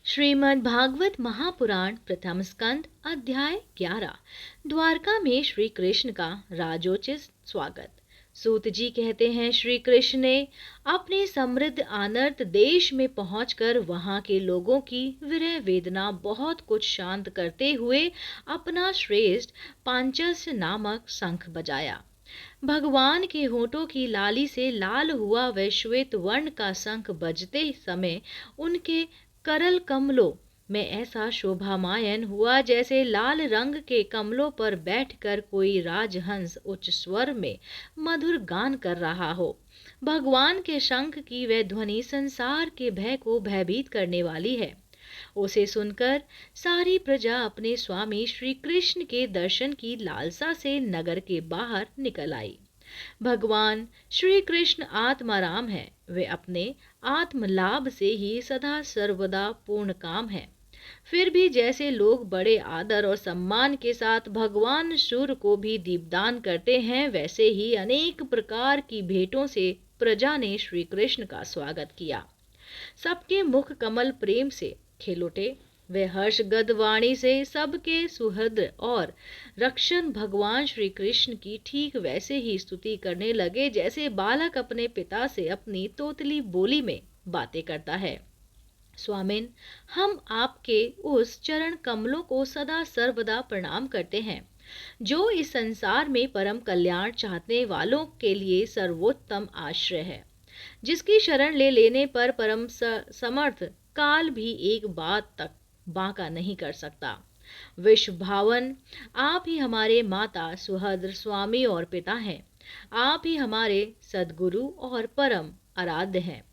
श्रीमद् भागवत महापुराण प्रथम स्कंद अध्याय 11। द्वारका में श्री कृष्ण का राजोचित स्वागत। सूत जी कहते हैं, श्री कृष्ण ने अपने समृद्ध आनर्त देश में पहुंचकर वहां के लोगों की विरह वेदना बहुत कुछ शांत करते हुए अपना श्रेष्ठ पांचस्य नामक शंख बजाया। भगवान के होठों की लाली से लाल हुआ वह श्वेत वर्ण का शंख बजते समय उनके करल कमलों में ऐसा शोभामायन हुआ जैसे लाल रंग के कमलों पर बैठकर कोई राजहंस उच्च स्वर में मधुर गान कर रहा हो। भगवान के शंख की वह ध्वनि संसार के भय को भयभीत करने वाली है। उसे सुनकर सारी प्रजा अपने स्वामी श्री कृष्ण के दर्शन की लालसा से नगर के बाहर निकल आई। भगवान श्री कृष्ण आत्माराम है, वे अपने आत्मलाभ से ही सदा सर्वदा पूर्ण काम है। फिर भी जैसे लोग बड़े आदर और सम्मान के साथ भगवान सूर्य को भी दीपदान करते हैं, वैसे ही अनेक प्रकार की भेंटों से प्रजा ने श्री कृष्ण का स्वागत किया। सबके मुख कमल प्रेम से खिल उठे। वे हर्षगद वाणी से सबके सुहृद और रक्षण भगवान श्री कृष्ण की ठीक वैसे ही स्तुति करने लगे जैसे बालक अपने पिता से अपनी तोतली बोली में बातें करता है। स्वामिन, हम आपके उस चरण कमलों को सदा सर्वदा प्रणाम करते हैं जो इस संसार में परम कल्याण चाहने वालों के लिए सर्वोत्तम आश्रय है, जिसकी शरण ले लेने पर परम समर्थ काल भी एक बात तक बांका नहीं कर सकता। विश्व भावन, आप ही हमारे माता सुहृद स्वामी और पिता हैं। आप ही हमारे सद्गुरु और परम आराध्य हैं।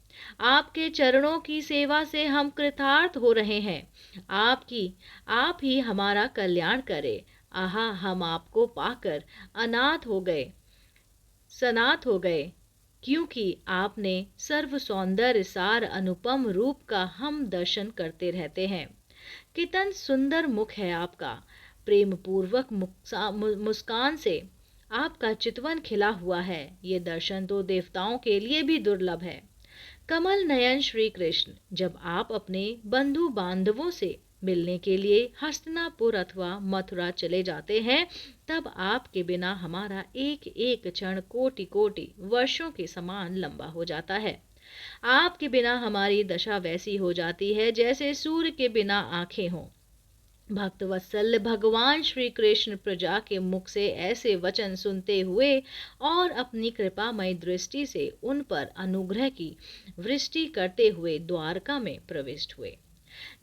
आपके चरणों की सेवा से हम कृतार्थ हो रहे हैं। आप ही हमारा कल्याण करे। आहा, हम आपको पाकर अनाथ हो गए, सनाथ हो गए, क्योंकि आपने सर्व सौंदर्य सार अनुपम रूप का हम दर्शन करते रहते हैं। कितन सुंदर मुख है आपका, प्रेम पूर्वक मुस्कान से आपका चितवन खिला हुआ है। ये दर्शन तो देवताओं के लिए भी दुर्लभ है। कमल नयन श्री कृष्ण, जब आप अपने बंधु बांधवों से मिलने के लिए हस्तिनापुर अथवा मथुरा चले जाते हैं, तब आपके बिना हमारा एक एक क्षण कोटि कोटि वर्षों के समान लंबा हो जाता है। आपके बिना हमारी दशा वैसी हो जाती है जैसे सूर्य के बिना आंखें हों। भक्त वत्सल भगवान श्री कृष्ण प्रजा के मुख से ऐसे वचन सुनते हुए और अपनी कृपामय दृष्टि से उन पर अनुग्रह की वृष्टि करते हुए द्वारका में प्रविष्ट हुए।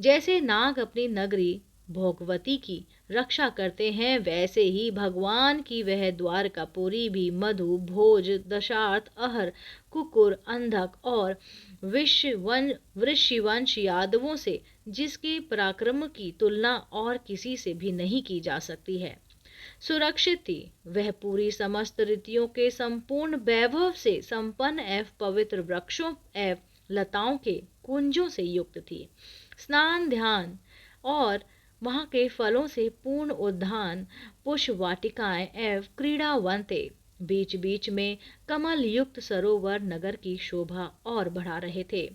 जैसे नाग अपनी नगरी भोगवती की रक्षा करते हैं, वैसे ही भगवान की वह द्वारकापुरी भी मधु, भोज, दशार्थ, अहर, कुकुर, अंधक और वृषिवंश यादवों से, जिसके पराक्रम की तुलना और किसी से भी नहीं की जा सकती है, सुरक्षित थी। वह पूरी समस्त रीतियों के संपूर्ण वैभव से संपन्न एवं पवित्र वृक्षों एवं लताओं के कुंजों से युक्त थी। स्नान, ध्यान और वहाँ के फलों से पूर्ण उद्यान, पुष्प वाटिकाएं एवं क्रीड़ावन थे। बीच बीच में कमल युक्त सरोवर नगर की शोभा और बढ़ा रहे थे।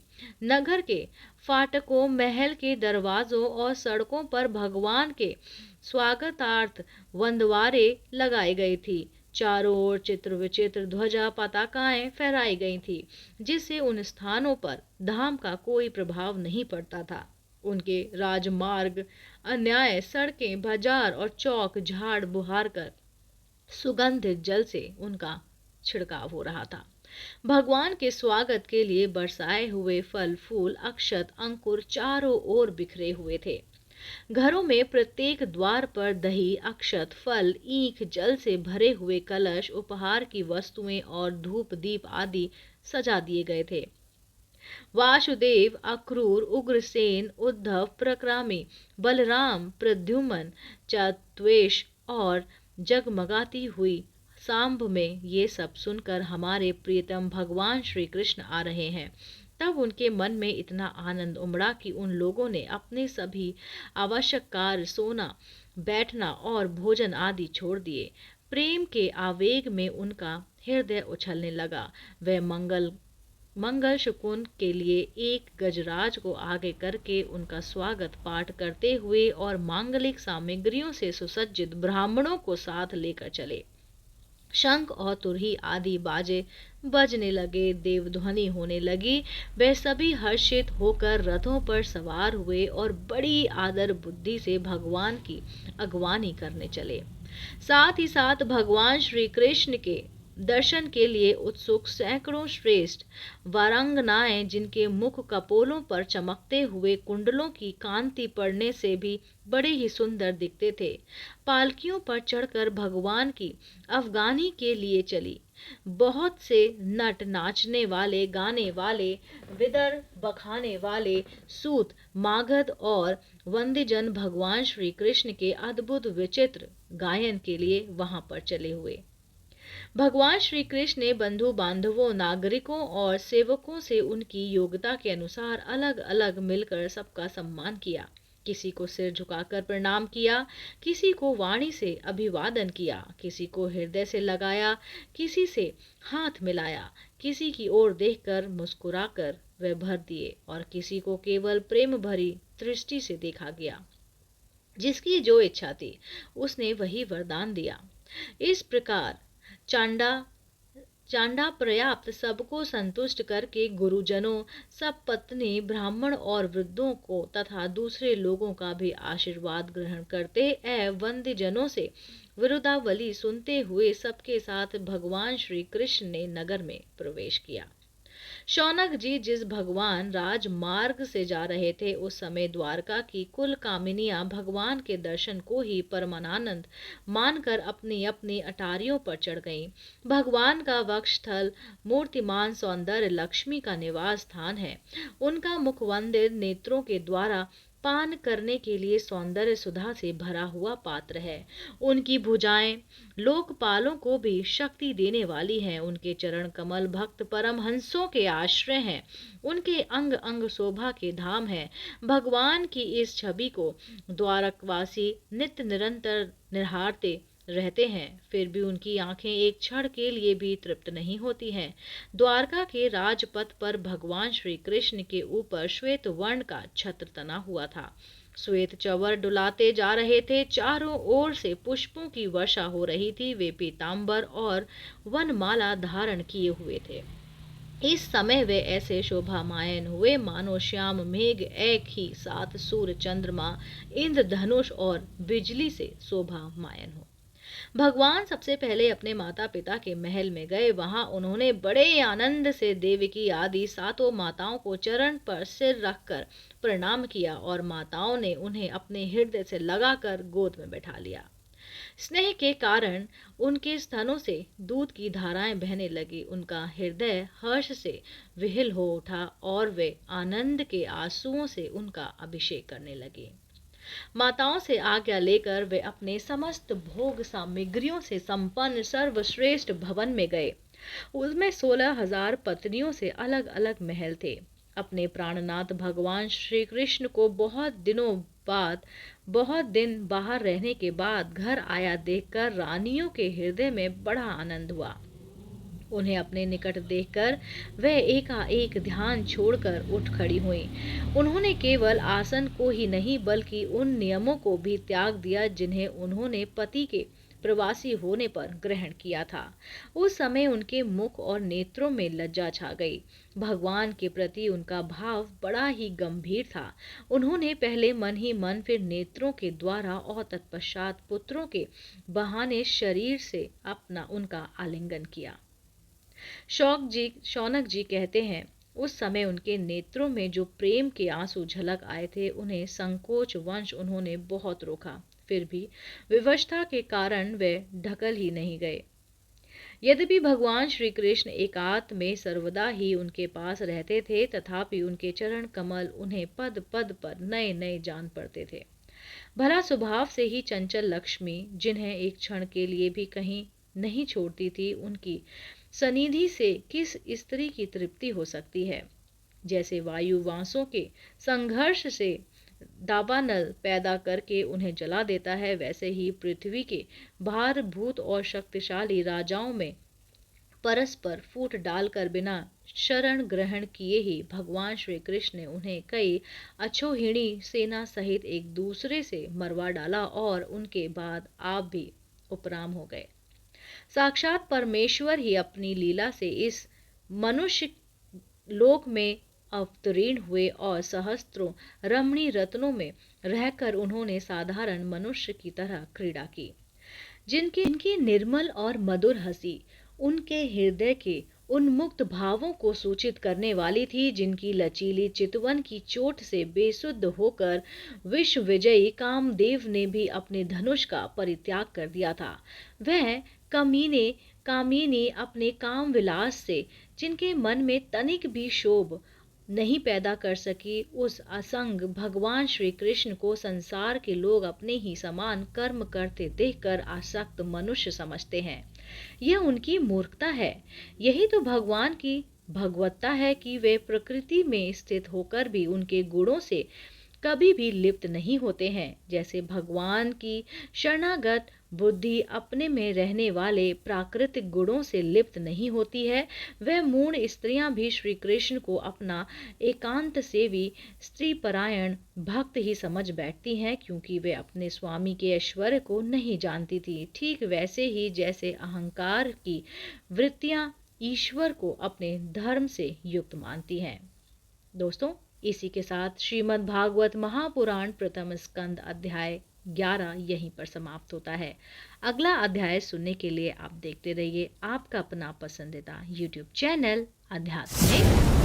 नगर के फाटकों, महल के दरवाजों और सड़कों पर भगवान के स्वागतार्थ वंदवारे लगाई गई थी। चारों ओर चित्र विचित्र ध्वजा पताकाएं फहराई गई थी, जिससे उन स्थानों पर धाम का कोई प्रभाव नहीं पड़ता था। उनके राजमार्ग, अन्याय सड़कें, बाजार और चौक झाड़ बुहार कर सुगंधित जल से उनका छिड़काव हो रहा था। भगवान के स्वागत के लिए बरसाए हुए फल, फूल, अक्षत, अंकुर चारों ओर बिखरे हुए थे। घरों में प्रत्येक द्वार पर दही, अक्षत, फल, ईख, जल से भरे हुए कलश, उपहार की वस्तुएं और धूप दीप आदि सजा दिए गए थे। वासुदेव, अक्रूर, उग्रसेन, उद्धव, प्रक्रामी, बलराम, प्रद्युम्न, चत्वेश और जगमगाती हुई सांब में ये सब सुनकर हमारे प्रियतम भगवान श्री कृष्ण आ रहे हैं, तब उनके मन में इतना आनंद उमड़ा कि उन लोगों ने अपने सभी आवश्यक कार्य, सोना, बैठना और भोजन आदि छोड़ दिए। प्रेम के आवेग में उनका हृदय उछलने लगा। वह मंगल शकुन के लिए एक गजराज को आगे करके उनका स्वागत पाठ करते हुए और मांगलिक सामग्रियों से सुसज्जित ब्राह्मणों को साथ लेकर चले। शंख और तुरही आदि बाजे बजने लगे, देवध्वनि होने लगी। वे सभी हर्षित होकर रथों पर सवार हुए और बड़ी आदर बुद्धि से भगवान की अगवानी करने चले। साथ ही साथ भगवान श्री कृष्ण के दर्शन के लिए उत्सुक सैकड़ों श्रेष्ठ वारांगनाएं, जिनके मुख कपोलों पर चमकते हुए कुंडलों की कांति पड़ने से भी बड़े ही सुंदर दिखते थे, पालकियों पर चढ़कर भगवान की अफगानी के लिए चली। बहुत से नट, नाचने वाले, गाने वाले, विदर बखाने वाले, सूत, मागध और वंदीजन भगवान श्री कृष्ण के अद्भुत विचित्र गायन के लिए वहां पर चले हुए। भगवान श्री कृष्ण ने बंधु बांधवों, नागरिकों और सेवकों से उनकी योग्यता के अनुसार अलग अलग मिलकर सबका सम्मान किया। किसी को सिर झुकाकर प्रणाम किया, किसी को वाणी से अभिवादन किया, किसी को हृदय से लगाया, किसी से हाथ मिलाया, किसी की ओर देखकर मुस्कुराकर वे भर दिए और किसी को केवल प्रेम भरी दृष्टि से देखा गया। जिसकी जो इच्छा थी उसने वही वरदान दिया। इस प्रकार चांडा चांडा पर्याप्त सबको संतुष्ट करके गुरुजनों, सब पत्नी, ब्राह्मण और वृद्धों को तथा दूसरे लोगों का भी आशीर्वाद ग्रहण करते एवं वंद्यजनों से विरुदावली सुनते हुए सबके साथ भगवान श्री कृष्ण ने नगर में प्रवेश किया। शौनक जी जिस भगवान राजमार्ग से जा रहे थे, उस समय द्वारका की कुल कामिनियां भगवान के दर्शन को ही परमानंद मानकर अपनी अपनी अटारियों पर चढ़ गईं। भगवान का वक्षस्थल मूर्तिमान सौंदर्य लक्ष्मी का निवास स्थान है। उनका मुखमंदिर नेत्रों के द्वारा पान करने के लिए सौंदर्य सुधा से भरा हुआ पात्र है। उनकी भुजाएं लोकपालों को भी शक्ति देने वाली हैं। उनके चरण कमल भक्त परमहंसों के आश्रय हैं। उनके अंग अंग शोभा के धाम हैं। भगवान की इस छवि को द्वारकवासी नित्य निरंतर निहारते रहते हैं, फिर भी उनकी आंखें एक क्षण के लिए भी तृप्त नहीं होती हैं। द्वारका के राजपथ पर भगवान श्री कृष्ण के ऊपर श्वेत वर्ण का छत्र तना हुआ था। श्वेत चवर डुलाते जा रहे थे। चारों ओर से पुष्पों की वर्षा हो रही थी। वे पीतांबर और वनमाला धारण किए हुए थे। इस समय वे ऐसे शोभामायन हुए मानो श्याम मेघ एक ही साथ सूर्य, चंद्रमा, इंद्रधनुष और बिजली से शोभामायन हो। भगवान सबसे पहले अपने माता पिता के महल में गए। वहां उन्होंने बड़े आनंद से देवकी आदि सातों माताओं को चरण पर सिर रखकर प्रणाम किया और माताओं ने उन्हें अपने हृदय से लगाकर गोद में बैठा लिया। स्नेह के कारण उनके स्तनों से दूध की धाराएं बहने लगी। उनका हृदय हर्ष से विहिल हो उठा और वे आनंद के आंसुओं से उनका अभिषेक करने लगे। माताओं से आज्ञा लेकर वे अपने समस्त भोग सामग्रियों से संपन्न सर्वश्रेष्ठ भवन में गए। उसमें 16,000 पत्नियों से अलग अलग महल थे। अपने प्राणनाथ भगवान श्री कृष्ण को बहुत दिन बाहर रहने के बाद घर आया देखकर रानियों के हृदय में बड़ा आनंद हुआ। उन्हें अपने निकट देखकर वह एकाएक ध्यान छोड़कर उठ खड़ी हुईं। उन्होंने केवल आसन को ही नहीं बल्कि उन नियमों को भी त्याग दिया जिन्हें उन्होंने पति के प्रवासी होने पर ग्रहण किया था। उस समय उनके मुख और नेत्रों में लज्जा छा गई। भगवान के प्रति उनका भाव बड़ा ही गंभीर था। उन्होंने पहले मन ही मन, फिर नेत्रों के द्वारा और तत्पश्चात पुत्रों के बहाने शरीर से उनका आलिंगन किया। शौनक जी कहते हैं, उस समय उनके नेत्रों में जो प्रेम के आंसू झलक आए थे, उन्हें संकोच वंश उन्होंने बहुत रोका, फिर भी विवशता के कारण वे ढकल ही नहीं गए। यद्यपि भगवान श्री कृष्ण एकांत में सर्वदा ही उनके पास रहते थे, तथापि उनके चरण कमल उन्हें पद पद पर नए नए जान पड़ते थे। भला स्वभाव से ही चंचल लक्ष्मी, जिन्हें एक क्षण के लिए भी कहीं नहीं छोड़ती थी, उनकी सनिधि से किस स्त्री की तृप्ति हो सकती है। जैसे वायु वांसों के संघर्ष से दावानल पैदा करके उन्हें जला देता है, वैसे ही पृथ्वी के भारभूत और शक्तिशाली राजाओं में परस्पर फूट डालकर बिना शरण ग्रहण किए ही भगवान श्री कृष्ण ने उन्हें कई अक्षौहिणी सेना सहित एक दूसरे से मरवा डाला और उनके बाद आप भी उपराम हो गए। साक्षात परमेश्वर ही अपनी लीला से इस मनुष्य लोक में अवतीर्ण हुए और सहस्त्रों रमणीय रत्नों में रहकर उन्होंने साधारण मनुष्य की तरह क्रीड़ा की। जिनकी निर्मल और मधुर हंसी उनके हृदय के उन्मुक्त भावों को सूचित करने वाली थी, जिनकी लचीली चितवन की चोट से बेसुध होकर विश्व विजयी कामदेव ने भी अपने धनुष का परित्याग कर दिया था। वह कामिनी अपने काम विलास से जिनके मन में तनिक भी शोभ नहीं पैदा कर सकी, उस असंग भगवान श्री कृष्ण को संसार के लोग अपने ही समान कर्म करते देखकर आसक्त मनुष्य समझते हैं। यह उनकी मूर्खता है। यही तो भगवान की भगवत्ता है कि वे प्रकृति में स्थित होकर भी उनके गुणों से कभी भी लिप्त नहीं होते हैं। जैसे भगवान की शरणागत बुद्धि अपने में रहने वाले प्राकृतिक गुणों से लिप्त नहीं होती है, वह मूढ़ स्त्रियां भी श्री कृष्ण को अपना एकांत सेवी स्त्रीपरायण भक्त ही समझ बैठती हैं, क्योंकि वे अपने स्वामी के ऐश्वर्य को नहीं जानती थी। ठीक वैसे ही जैसे अहंकार की वृत्तियां ईश्वर को अपने धर्म से युक्त मानती हैं। दोस्तों, इसी के साथ श्रीमद् भागवत महापुराण प्रथम स्कंद अध्याय 11 यहीं पर समाप्त होता है। अगला अध्याय सुनने के लिए आप देखते रहिए आपका अपना पसंदीदा YouTube चैनल अध्यात्म में।